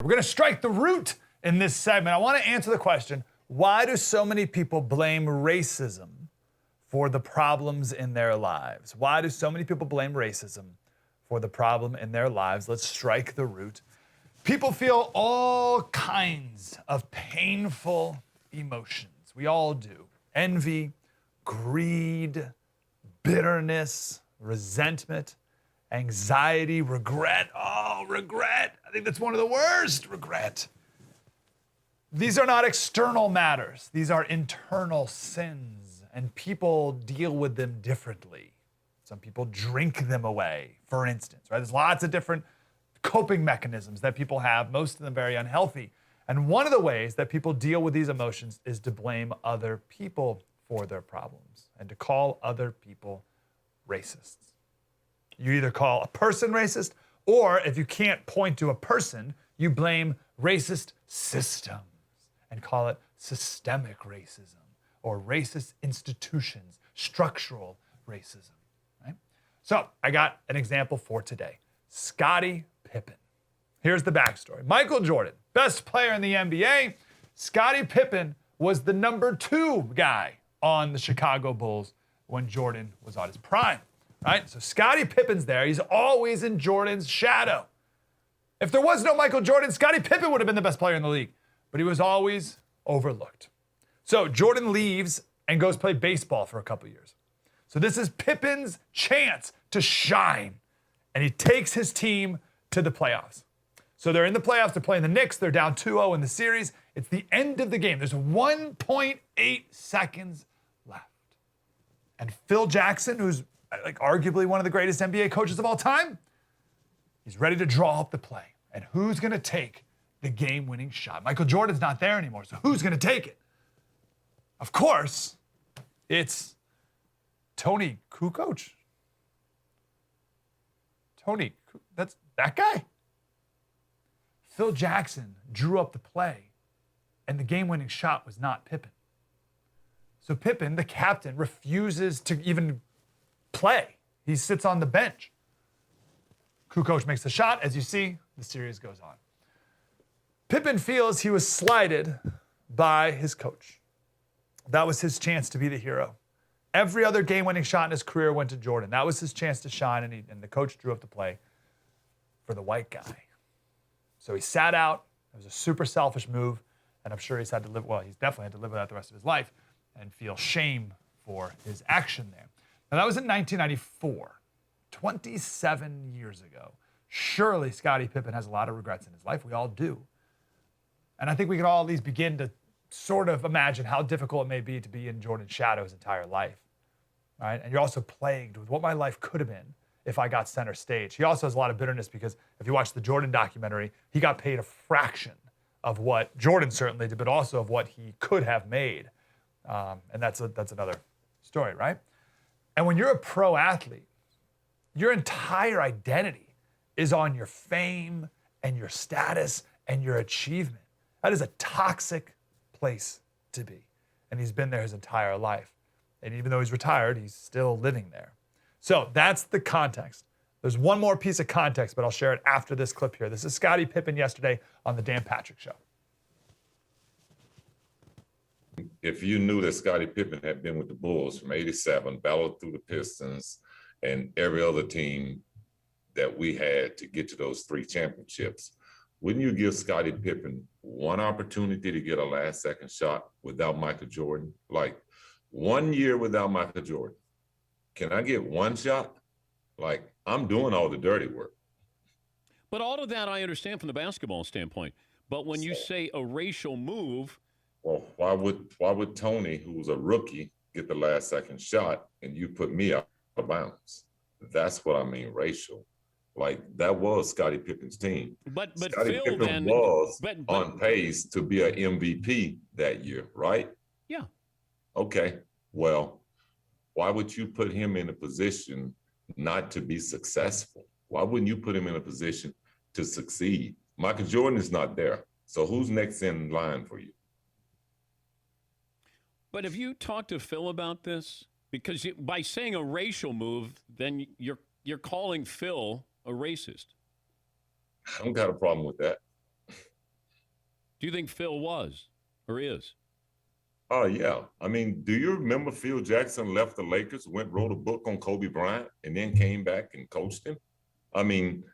We're going to strike the root in this segment. I want to answer the question, why do so many people blame racism for the problems in their lives? Why do so many people blame racism for the problem in their lives? Let's strike the root. People feel all kinds of painful emotions. We all do. Envy, greed, bitterness, resentment, anxiety, regret. Oh, regret. I think that's one of the worst, regret. These are not external matters. These are internal sins, and people deal with them differently. Some people drink them away, for instance, right? There's lots of different coping mechanisms that people have, most of them very unhealthy. And one of the ways that people deal with these emotions is to blame other people for their problems and to call other people racists. You either call a person racist, or if you can't point to a person, you blame racist systems and call it systemic racism or racist institutions, structural racism, right? So I got an example for today. Scottie Pippen. Here's the backstory. Michael Jordan, best player in the NBA. Scottie Pippen was the number 2 guy on the Chicago Bulls when Jordan was on his prime. Right? So Scottie Pippen's there. He's always in Jordan's shadow. If there was no Michael Jordan, Scottie Pippen would have been the best player in the league. But he was always overlooked. So Jordan leaves and goes play baseball for a couple years. So this is Pippen's chance to shine. And he takes his team to the playoffs. So they're in the playoffs. They're playing the Knicks. They're down 2-0 in the series. It's the end of the game. There's 1.8 seconds left. And Phil Jackson, who's like arguably one of the greatest NBA coaches of all time, he's ready to draw up the play. And who's going to take the game-winning shot? Michael Jordan's not there anymore, so who's going to take it? Of course, it's Tony Kukoc. That's that guy. Phil Jackson drew up the play, and the game-winning shot was not Pippen. So Pippen, the captain, refuses to even play. He sits on the bench. Kukoc makes the shot. As you see, the series goes on. Pippen feels he was slighted by his coach. That was his chance to be the hero. Every other game-winning shot in his career went to Jordan. That was his chance to shine, and the coach drew up the play for the white guy. So he sat out. It was a super selfish move, and I'm sure he's definitely had to live with that the rest of his life and feel shame for his action there. Now, that was in 1994, 27 years ago. Surely Scottie Pippen has a lot of regrets in his life. We all do. And I think we can all at least begin to sort of imagine how difficult it may be to be in Jordan's shadow his entire life, right? And you're also plagued with what my life could have been if I got center stage. He also has a lot of bitterness because if you watch the Jordan documentary, he got paid a fraction of what Jordan certainly did, but also of what he could have made. And that's another story, right? And when you're a pro athlete, your entire identity is on your fame and your status and your achievement. That is a toxic place to be. And he's been there his entire life. And even though he's retired, he's still living there. So that's the context. There's one more piece of context, but I'll share it after this clip here. This is Scottie Pippen yesterday on the Dan Patrick Show. If you knew that Scottie Pippen had been with the Bulls from '87, battled through the Pistons and every other team that we had to get to those 3 championships, wouldn't you give Scottie Pippen one opportunity to get a last-second shot without Michael Jordan? Like 1 year without Michael Jordan. Can I get one shot? Like, I'm doing all the dirty work. But all of that I understand from the basketball standpoint. But when you say a racial move, well, why would Tony, who was a rookie, get the last second shot and you put me out of bounds? That's what I mean, racial. Like, that was Scottie Pippen's team. But Scottie Phil Pippen then was but, on pace to be an MVP that year, right? Yeah. Okay. Well, why would you put him in a position not to be successful? Why wouldn't you put him in a position to succeed? Michael Jordan is not there. So who's next in line for you? But have you talked to Phil about this? Because by saying a racial move, then you're calling Phil a racist. I don't got a problem with that. Do you think Phil was or is? Oh, yeah. I mean, do you remember Phil Jackson left the Lakers, wrote a book on Kobe Bryant, and then came back and coached him? I mean,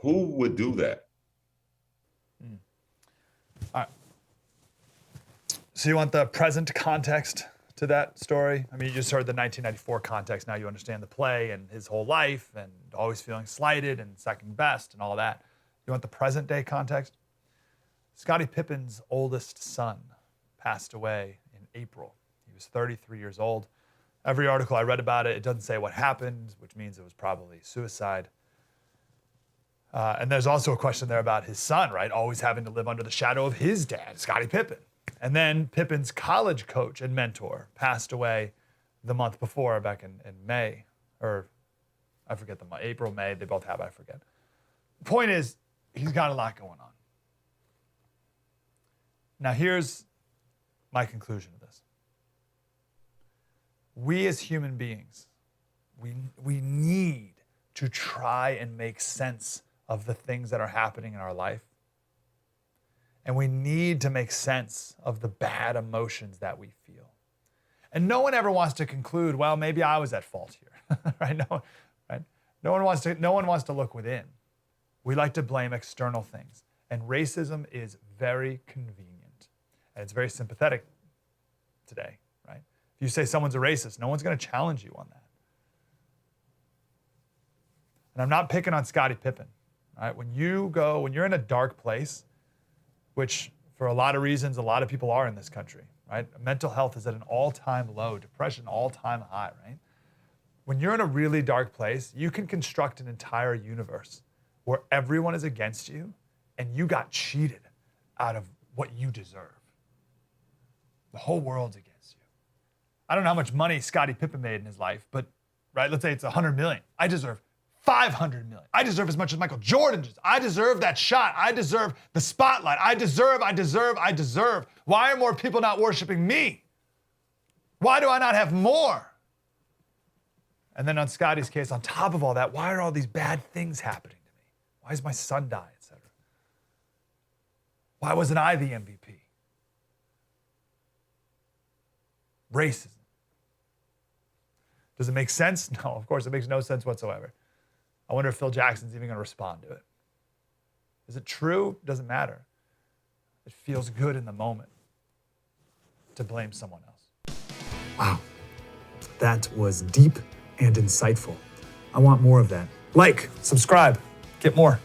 who would do that? All right. So you want the present context to that story? I mean, you just heard the 1994 context. Now you understand the play and his whole life and always feeling slighted and second best and all that. You want the present day context? Scottie Pippen's oldest son passed away in April. He was 33 years old. Every article I read about it, it doesn't say what happened, which means it was probably suicide. And there's also a question there about his son, right? Always having to live under the shadow of his dad, Scottie Pippen. And then Pippen's college coach and mentor passed away the month before, back in May, or I forget the month, April, May, they both have, I forget. The point is, he's got a lot going on. Now here's my conclusion of this. We as human beings, we need to try and make sense of the things that are happening in our life. And we need to make sense of the bad emotions that we feel. And no one ever wants to conclude, well, maybe I was at fault here, right? No one wants to look within. We like to blame external things. And racism is very convenient. And it's very sympathetic today, right? If you say someone's a racist, no one's going to challenge you on that. And I'm not picking on Scottie Pippen, right? When you're in a dark place, which for a lot of reasons, a lot of people are in this country, right? Mental health is at an all-time low, depression all-time high, right? When you're in a really dark place, you can construct an entire universe where everyone is against you and you got cheated out of what you deserve. The whole world's against you. I don't know how much money Scottie Pippen made in his life, but right, let's say it's 100 million. I deserve 500 million. I deserve as much as Michael Jordan does. I deserve that shot. I deserve the spotlight. I deserve. Why are more people not worshiping me? Why do I not have more? And then on Scottie's case, on top of all that, why are all these bad things happening to me? Why does my son die, et cetera? Why wasn't I the MVP? Racism. Does it make sense? No, of course, it makes no sense whatsoever. I wonder if Phil Jackson's even going to respond to it. Is it true? Doesn't matter. It feels good in the moment to blame someone else. Wow, that was deep and insightful. I want more of that. Like, subscribe, get more.